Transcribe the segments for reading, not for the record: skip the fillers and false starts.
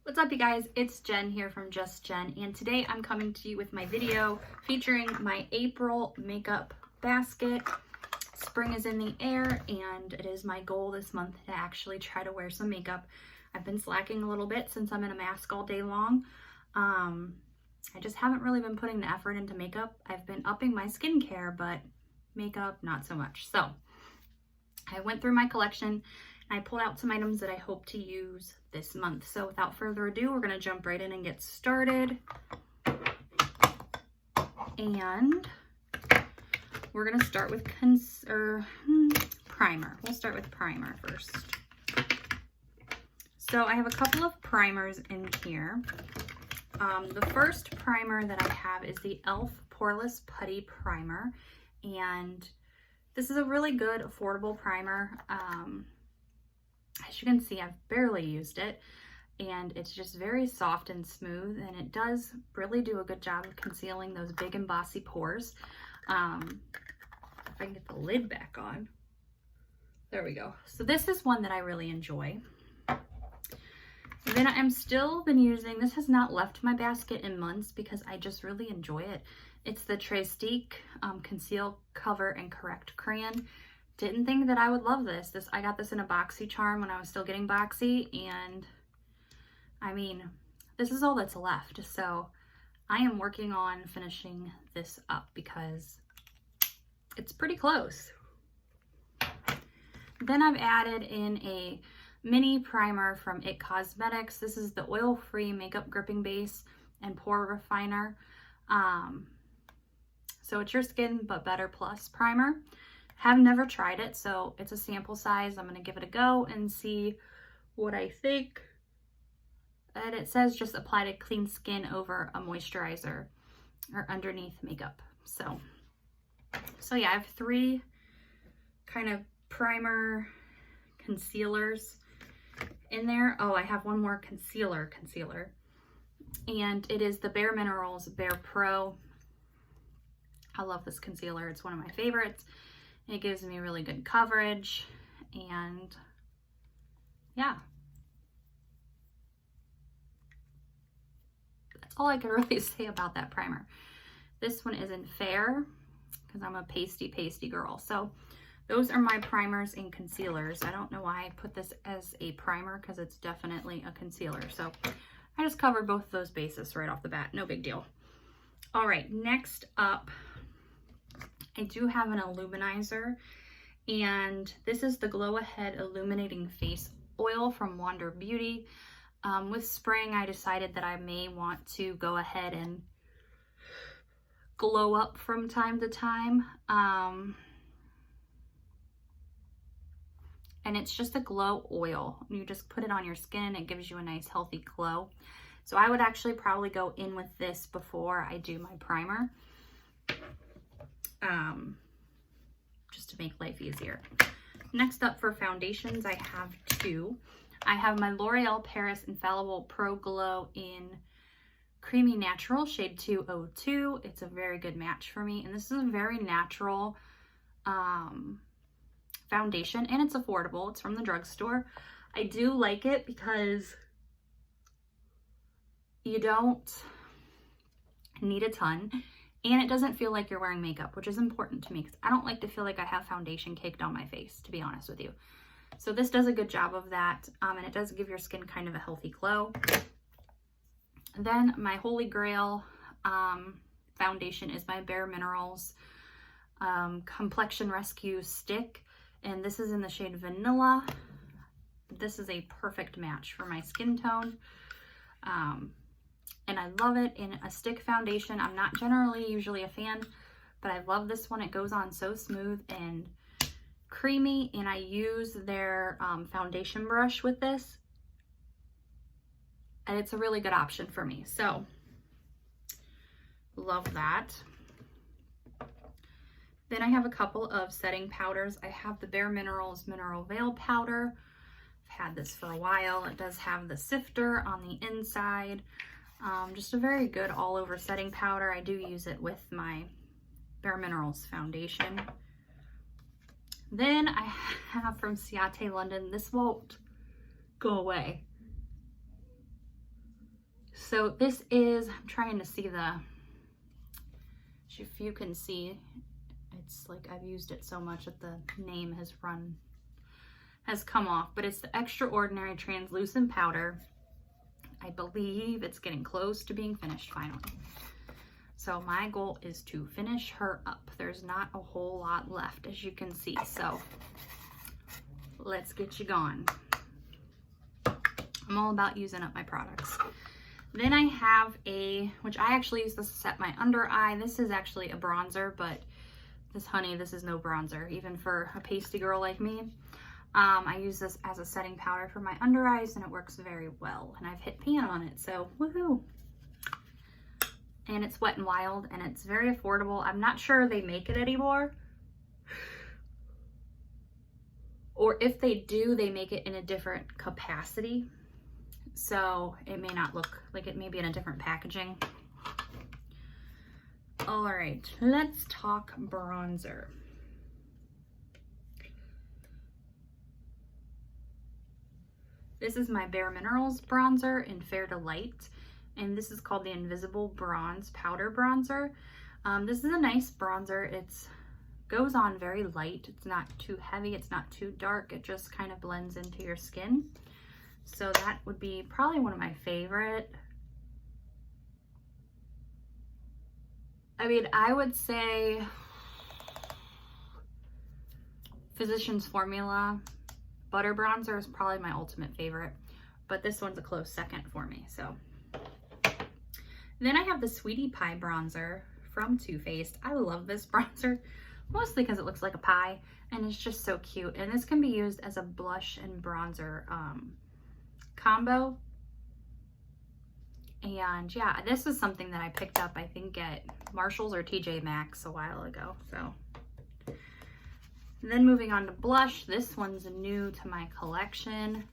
What's up, you guys? It's Jen here from Just Jen, and today I'm coming to you with my video featuring my April makeup basket. Spring is in the air, and it is my goal this month to actually try to wear some makeup. I've been slacking a little bit since I'm in a mask all day long. I just haven't really been putting the effort into makeup. I've been upping my skincare, but makeup, not so much. So I went through my collection and I pulled out some items that I hope to use this month. So without further ado, we're gonna jump right in and get started. And we're gonna start with primer. We'll start with primer first. So I have a couple of primers in here. The first primer that I have is the e.l.f. Poreless Putty Primer. And this is a really good, affordable primer. As you can see, I've barely used it, and it's just very soft and smooth, and it does really do a good job of concealing those big and bossy pores. If I can get the lid back on. There we go. So this is one that I really enjoy. Then I'm still been using, this has not left my basket in months because I just really enjoy it. It's the Trestique Conceal, Cover, and Correct Crayon. Didn't think that I would love this. I got this in a BoxyCharm when I was still getting boxy, and I mean, this is all that's left. So I am working on finishing this up because it's pretty close. Then I've added in a mini primer from IT Cosmetics. This is the oil-free makeup gripping base and pore refiner. So it's your skin but better plus primer. Have never tried it, so it's a sample size. I'm gonna give it a go and see what I think. And it says just apply to clean skin over a moisturizer or underneath makeup. So yeah, I have three kind of primer concealers in there. Oh, I have one more concealer, and it is the Bare Minerals Bare Pro. I love this concealer. It's one of my favorites. It gives me really good coverage, and yeah, that's all I could really say about that primer. This one is in Fair because I'm a pasty girl. So those are my primers and concealers. I don't know why I put this as a primer because it's definitely a concealer. So I just covered both of those bases right off the bat. No big deal. All right, next up, I do have an illuminizer, and this is the Glow Ahead Illuminating Face Oil from Wander Beauty. With spring, I decided that I may want to go ahead and glow up from time to time. And it's just a glow oil. You just put it on your skin. It gives you a nice healthy glow. So I would actually probably go in with this before I do my primer. Just to make life easier. Next up for foundations, I have two. I have my L'Oreal Paris Infallible Pro Glow in Creamy Natural, shade 202. It's a very good match for me, and this is a very natural foundation, and it's affordable. It's from the drugstore. I do like it because you don't need a ton, and it doesn't feel like you're wearing makeup, which is important to me because I don't like to feel like I have foundation caked on my face, to be honest with you. So this does a good job of that, and it does give your skin kind of a healthy glow. Then my Holy Grail foundation is my Bare Minerals Complexion Rescue Stick, and this is in the shade Vanilla. This is a perfect match for my skin tone. And I love it in a stick foundation. I'm not generally usually a fan, but I love this one. It goes on so smooth and creamy, and I use their foundation brush with this, and it's a really good option for me. So love that. Then I have a couple of setting powders. I have the Bare Minerals Mineral Veil Powder. I've had this for a while. It does have the sifter on the inside. Just a very good all-over setting powder. I do use it with my Bare Minerals foundation. Then I have from Ciate London, this won't go away. So this is, I'm trying to see the, if you can see, it's like I've used it so much that the name has come off, but it's the Extraordinary Translucent Powder. I believe it's getting close to being finished finally. So my goal is to finish her up. There's not a whole lot left, as you can see. So let's get you going. I'm all about using up my products. Then I have which I actually use this to set my under eye. This is actually a bronzer, but this is no bronzer, even for a pasty girl like me. I use this as a setting powder for my under eyes, and it works very well. And I've hit pan on it, so woohoo. And it's Wet n Wild, and it's very affordable. I'm not sure they make it anymore. Or if they do, they make it in a different capacity. So it may not look like it may be in a different packaging. All right, let's talk bronzer. This is my Bare Minerals bronzer in Fair to Light, and this is called the Invisible Bronze Powder Bronzer. This is a nice bronzer. It goes on very light. It's not too heavy. It's not too dark. It just kind of blends into your skin. So that would be probably one of my favorite. I mean, I would say Physicians Formula Butter Bronzer is probably my ultimate favorite, but this one's a close second for me. So then I have the Sweetie Pie Bronzer from Too Faced. I love this bronzer, mostly because it looks like a pie, and it's just so cute. And this can be used as a blush and bronzer combo. And yeah, this is something that I picked up, I think at Marshall's or TJ Maxx a while ago. So then moving on to blush, this one's new to my collection.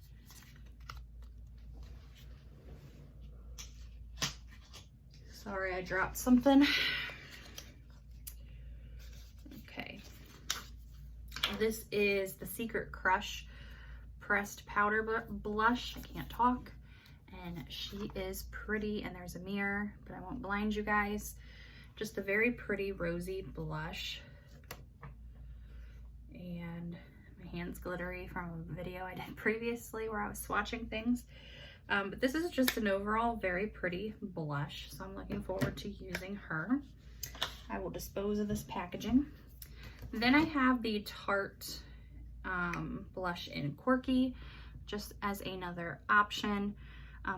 Sorry, I dropped something. Okay. This is the Secret Crush Pressed Powder Blush. I can't talk. And she is pretty, and there's a mirror, but I won't blind you guys. Just a very pretty rosy blush. And my hand's glittery from a video I did previously where I was swatching things. But this is just an overall very pretty blush, so I'm looking forward to using her. I will dispose of this packaging. Then I have the Tarte blush in Quirky, just as another option,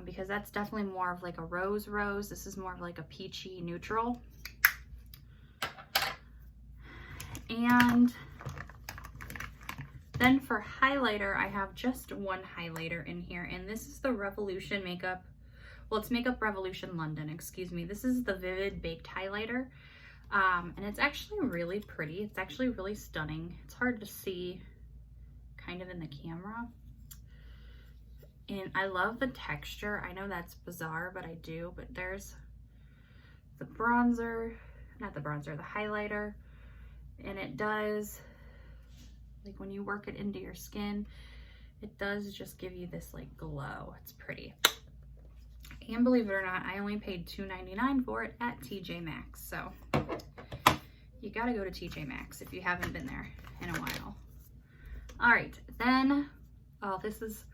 because that's definitely more of like a rose. This is more of like a peachy neutral. And then for highlighter, I have just one highlighter in here, and this is the Revolution Makeup. Well, it's Makeup Revolution London, excuse me. This is the Vivid Baked Highlighter, and it's actually really pretty. It's actually really stunning. It's hard to see kind of in the camera. And I love the texture. I know that's bizarre, but I do. But there's the bronzer, not the bronzer, the highlighter. And it does, like when you work it into your skin, it does just give you this like glow. It's pretty. And believe it or not, I only paid $2.99 for it at TJ Maxx. So you gotta go to TJ Maxx if you haven't been there in a while. All right, then, oh, this is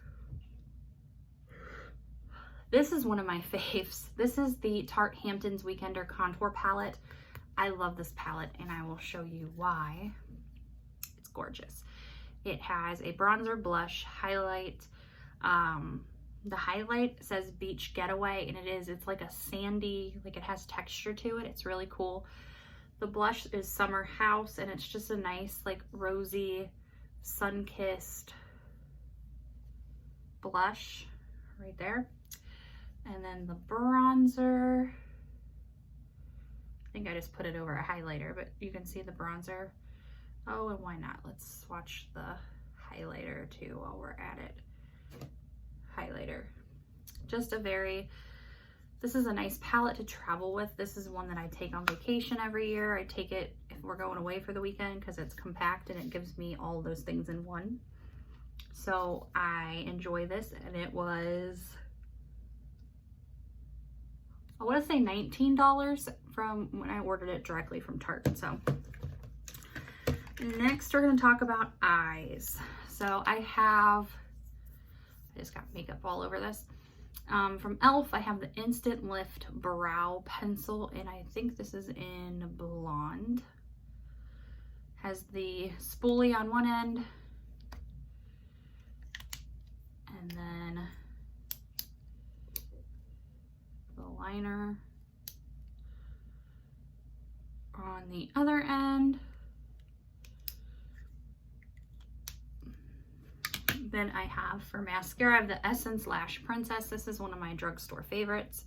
one of my faves. This is the Tarte Hamptons Weekender Contour Palette. I love this palette, and I will show you why. It's gorgeous. It has a bronzer, blush, highlight. The highlight says Beach Getaway, and it's like a sandy, like it has texture to it. It's really cool. The blush is Summer House, and it's just a nice, like, rosy, sun-kissed blush right there. And then the bronzer, I think I just put it over a highlighter, but you can see the bronzer. Oh, and why not? Let's swatch the highlighter too while we're at it. Highlighter. Just this is a nice palette to travel with. This is one that I take on vacation every year. I take it if we're going away for the weekend because it's compact and it gives me all those things in one. So I enjoy this, and it was I want to say $19 from when I ordered it directly from Target. So next we're going to talk about eyes. So I just got makeup all over this. From e.l.f. I have the Instant Lift Brow Pencil, and I think this is in Blonde. Has the spoolie on one end, and then the liner on the other end. Then I have for mascara, I have the Essence Lash Princess. This is one of my drugstore favorites.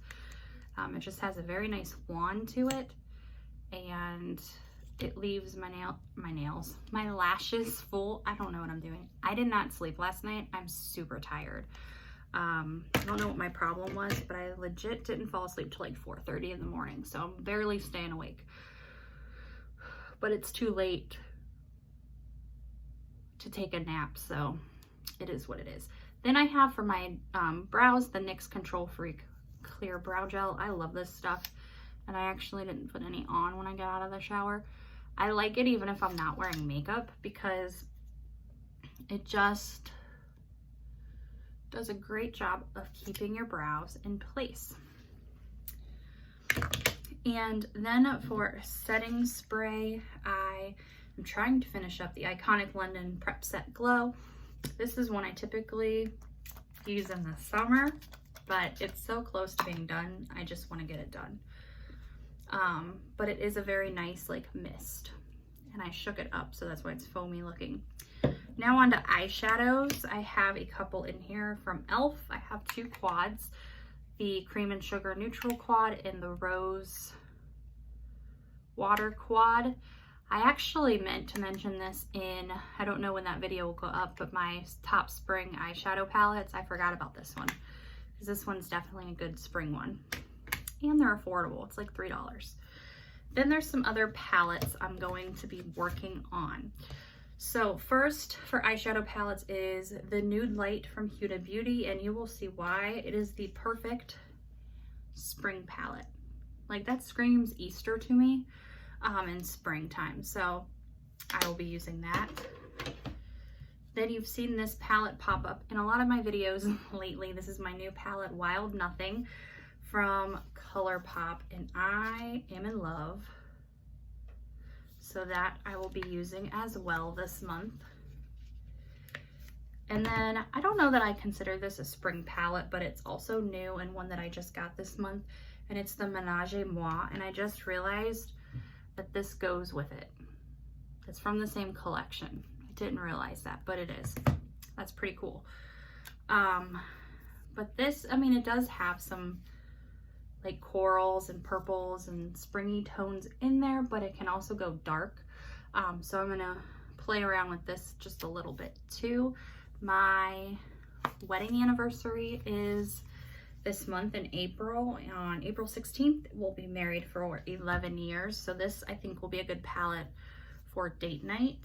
It just has a very nice wand to it, and it leaves my lashes full. I don't know what I'm doing. I did not sleep last night. I'm super tired. I don't know what my problem was, but I legit didn't fall asleep till like 4:30 in the morning. So I'm barely staying awake. But it's too late to take a nap, so it is what it is. Then I have for my brows the NYX Control Freak Clear Brow Gel. I love this stuff, and I actually didn't put any on when I got out of the shower. I like it even if I'm not wearing makeup because it just does a great job of keeping your brows in place. And then for setting spray, I am trying to finish up the Iconic London Prep Set Glow. This is one I typically use in the summer, but it's so close to being done, I just want to get it done. But it is a very nice like mist, and I shook it up, so that's why it's foamy looking. Now on to eyeshadows. I have a couple in here from e.l.f. I have two quads, the Cream and Sugar Neutral Quad and the Rose Water Quad. I actually meant to mention this in, I don't know when that video will go up, but my top spring eyeshadow palettes. I forgot about this one because this one's definitely a good spring one. And they're affordable. It's like $3. Then there's some other palettes I'm going to be working on. So first for eyeshadow palettes is the Nude Light from Huda Beauty, and you will see why. It is the perfect spring palette. Like that screams Easter to me. In springtime, so I will be using that. Then you've seen this palette pop up in a lot of my videos lately. This is my new palette, Wild Nothing from ColourPop, and I am in love. So that I will be using as well this month. And then I don't know that I consider this a spring palette, but it's also new and one that I just got this month, and it's the Menage a Moi, and I just realized that this goes with it. It's from the same collection. I didn't realize that, but it is. That's pretty cool. But this, I mean, it does have some like corals and purples and springy tones in there, but it can also go dark. So I'm gonna play around with this just a little bit too. My wedding anniversary is this month in April. On April 16th, we'll be married for 11 years. So this, I think, will be a good palette for date night.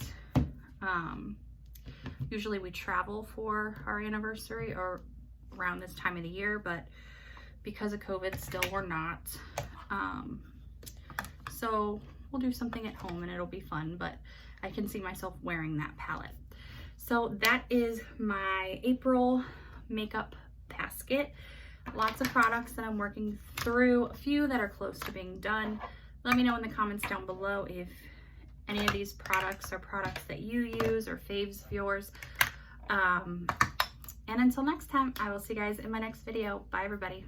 Usually we travel for our anniversary or around this time of the year, but because of COVID, still we're not. So we'll do something at home and it'll be fun, but I can see myself wearing that palette. So that is my April makeup basket. Lots of products that I'm working through, a few that are close to being done. Let me know in the comments down below if any of these products are products that you use or faves of yours. And until next time, I will see you guys in my next video. Bye, everybody.